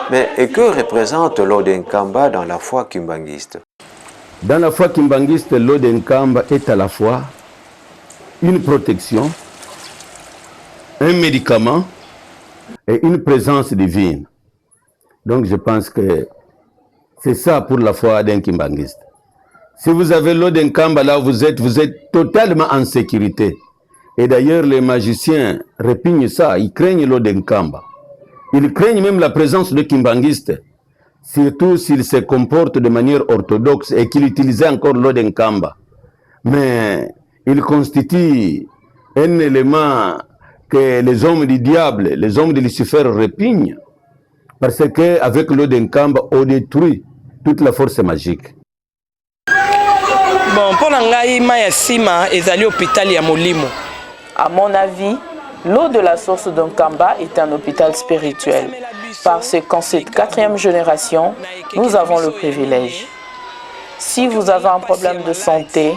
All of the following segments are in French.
Mais et que représente l'Odenkamba dans la foi kimbanguiste? Dans la foi kimbanguiste, l'Odenkamba est à la fois une protection, un médicament et une présence divine. Donc je pense que c'est ça pour la foi d'un kimbanguiste. Si vous avez l'Odenkamba là, vous êtes totalement en sécurité. Et d'ailleurs, les magiciens répugnent ça, ils craignent l'Odenkamba. Ils craignent même la présence de kimbanguistes, surtout s'ils se comportent de manière orthodoxe et qu'ils utilisaient encore l'Odenkamba. Mais il constitue un élément que les hommes du diable, les hommes de Lucifer répugnent, parce qu'avec l'Odenkamba, on détruit toute la force magique. Bon, pour l'angaï, Maya Sima est allé à l'hôpital Yamolimo. À mon avis, l'eau de la source d'Odenkamba est un hôpital spirituel, parce qu'en cette 4e génération, nous avons le privilège. Si vous avez un problème de santé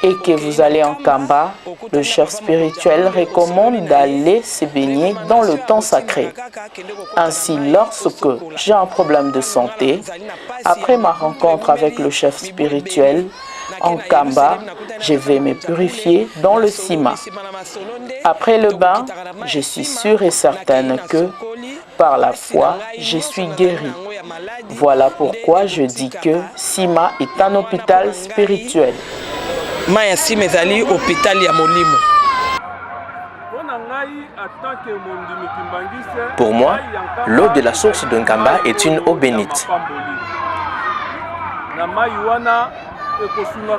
et que vous allez en Kamba, le chef spirituel recommande d'aller se baigner dans le temps sacré. Ainsi, lorsque j'ai un problème de santé, après ma rencontre avec le chef spirituel, en Kamba, je vais me purifier dans le Sima. Après le bain, je suis sûre et certaine que, par la foi, je suis guérie. Voilà pourquoi je dis que Sima est un hôpital spirituel. Maya Sima est allé à l'hôpital Yamolimo. Pour moi, l'eau de la source d'Odenkamba est une eau bénite.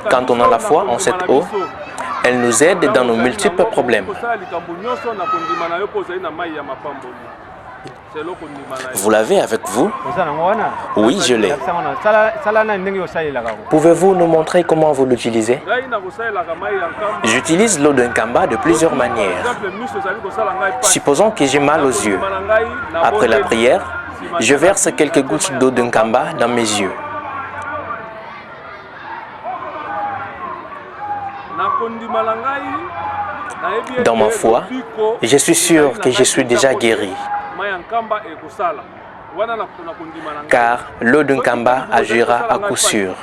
Quand on a la foi en cette eau, elle nous aide dans nos multiples problèmes. Vous l'avez avec vous? Oui, je l'ai. Pouvez-vous nous montrer comment vous l'utilisez? J'utilise l'eau d'Odenkamba de plusieurs manières. Supposons que j'ai mal aux yeux. Après la prière, je verse quelques gouttes d'eau d'Odenkamba dans mes yeux. Dans ma foi, je suis sûr que je suis déjà guéri. Car l'eau d'Odenkamba agira à coup sûr.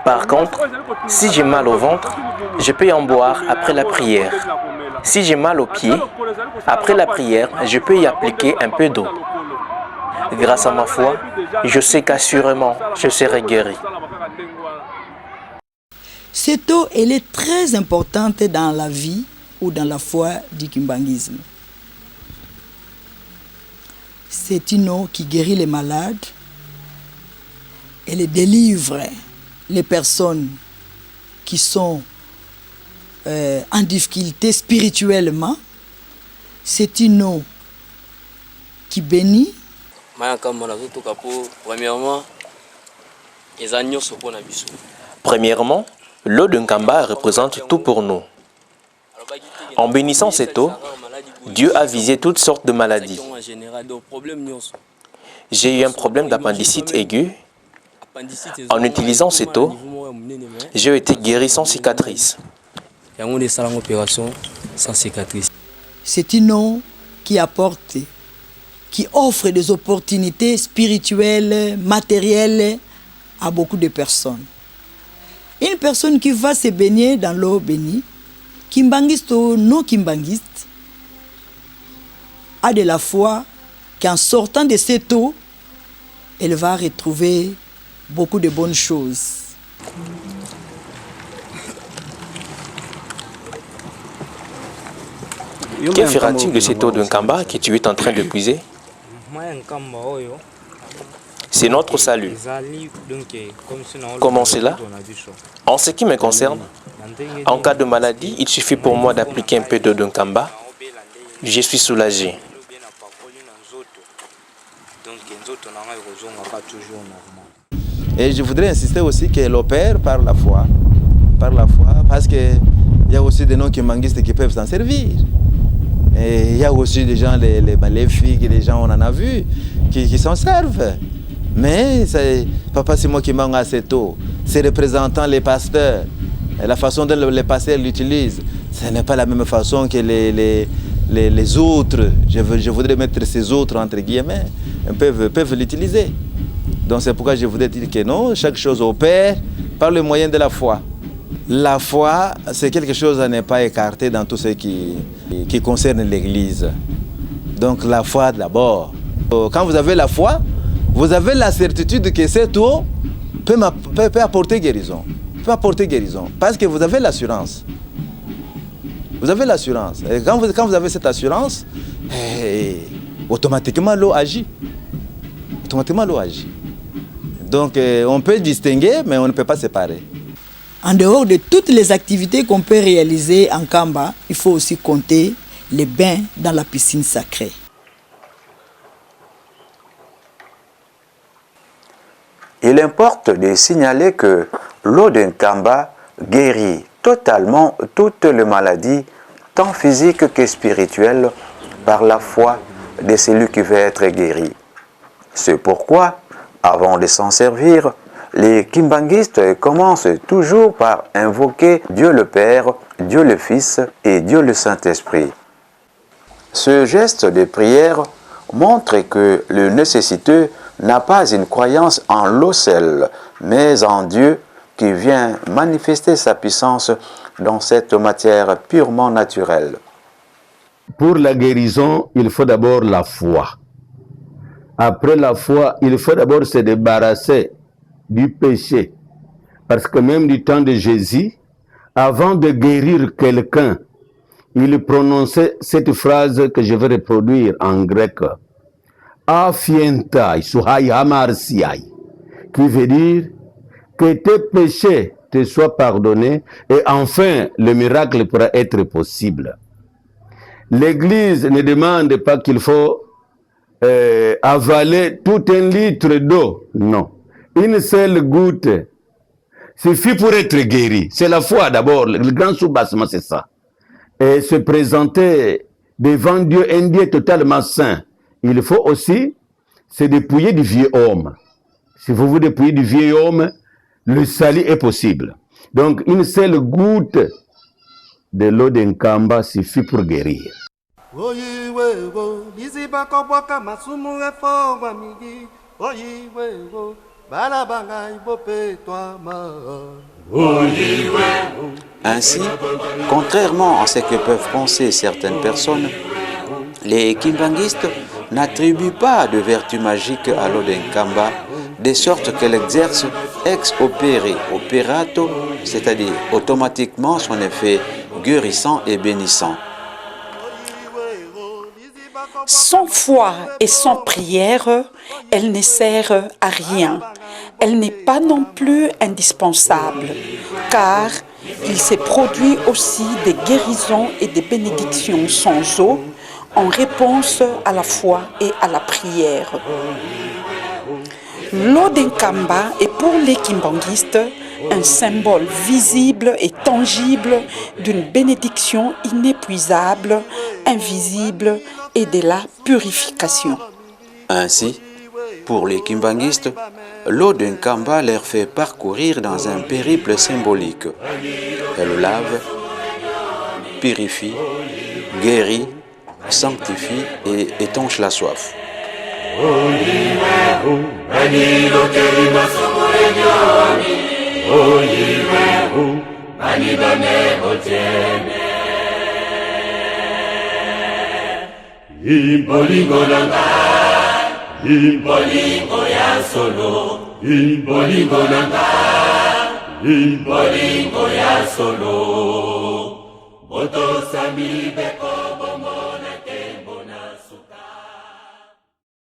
Par contre, si j'ai mal au ventre, je peux en boire après la prière. Si j'ai mal aux pieds, après la prière, je peux y appliquer un peu d'eau. Grâce à ma foi, je sais qu'assurément, je serai guéri. Cette eau, elle est très importante dans la vie ou dans la foi du kimbanguisme. C'est une eau qui guérit les malades, elle délivre les personnes qui sont en difficulté spirituellement. C'est une eau qui bénit. Premièrement, l'eau d'Odenkamba représente tout pour nous. En bénissant cette eau, Dieu a visé toutes sortes de maladies. J'ai eu un problème d'appendicite aiguë. En utilisant cette eau, j'ai été guéri sans cicatrice. C'est une eau qui apporte, qui offre des opportunités spirituelles, matérielles à beaucoup de personnes. Une personne qui va se baigner dans l'eau bénie, kimbanguiste ou non kimbanguiste, a de la foi qu'en sortant de cette eau, elle va retrouver beaucoup de bonnes choses. Que fera-t-il de cette eau d'Odenkamba que tu es en train de puiser? C'est notre salut. Comment cela? En ce qui me concerne, En cas de maladie, il suffit pour moi d'appliquer un peu d'eau de Nkamba. Je suis soulagé. Et je voudrais insister aussi qu'elle opère par la foi, parce qu'il y a aussi des non-kimbanguistes qui peuvent s'en servir. Et il y a aussi des gens, les filles, les gens, on en a vu, qui s'en servent. Mais Papa Simon Kimbang assez tôt, ses représentants, les pasteurs, et la façon dont les pasteurs l'utilisent, ce n'est pas la même façon que les autres, je voudrais mettre ces autres entre guillemets, peuvent l'utiliser. Donc c'est pourquoi je voudrais dire que non, chaque chose opère par le moyen de la foi. La foi, c'est quelque chose à ne pas écarter dans tout ce qui concerne l'Église. Donc la foi d'abord. Quand vous avez la foi, vous avez la certitude que cette eau peut apporter guérison. Parce que vous avez l'assurance. Vous avez l'assurance. Et quand vous avez cette assurance, automatiquement l'eau agit. Donc on peut distinguer, mais on ne peut pas séparer. En dehors de toutes les activités qu'on peut réaliser en Kamba, il faut aussi compter les bains dans la piscine sacrée. Il importe de signaler que l'eau de Nkamba guérit totalement toutes les maladies, tant physiques que spirituelles, par la foi de celui qui veut être guéri. C'est pourquoi, avant de s'en servir, les kimbanguistes commencent toujours par invoquer Dieu le Père, Dieu le Fils et Dieu le Saint-Esprit. Ce geste de prière montre que le nécessiteux n'a pas une croyance en l'eau seule, mais en Dieu qui vient manifester sa puissance dans cette matière purement naturelle. Pour la guérison, il faut d'abord la foi. Après la foi, il faut d'abord se débarrasser du péché. Parce que même du temps de Jésus, avant de guérir quelqu'un, il prononçait cette phrase que je vais reproduire en grec. Afientai suhai amarsiai, qui veut dire que tes péchés te soient pardonnés et enfin le miracle pourra être possible. L'Église ne demande pas qu'il faut avaler tout un litre d'eau. Non. Une seule goutte suffit pour être guéri. C'est la foi d'abord. Le grand soubassement, c'est ça. Et se présenter devant Dieu, un Dieu totalement saint. Il faut aussi se dépouiller du vieux homme. Si vous vous dépouillez du vieux homme, le salut est possible. Donc, une seule goutte de l'eau de Nkamba suffit pour guérir. Ainsi, contrairement à ce que peuvent penser certaines personnes, les kimbanguistes n'attribuent pas de vertu magique à l'eau de Nkamba, de sorte qu'elle exerce ex opere operato, c'est-à-dire automatiquement son effet guérissant et bénissant. Sans foi et sans prière, elle ne sert à rien. Elle n'est pas non plus indispensable, car il s'est produit aussi des guérisons et des bénédictions sans eau en réponse à la foi et à la prière. L'eau d'Nkamba est pour les kimbanguistes un symbole visible et tangible d'une bénédiction inépuisable, invisible et de la purification. Ainsi, pour les kimbanguistes, l'eau de Nkamba leur fait parcourir dans un périple symbolique. Elle lave, purifie, guérit, sanctifie et étanche la soif. Imbolingo nanga, imbolingo ya solo, imbolingo nanga, imbolingo ya solo, boto sami beko.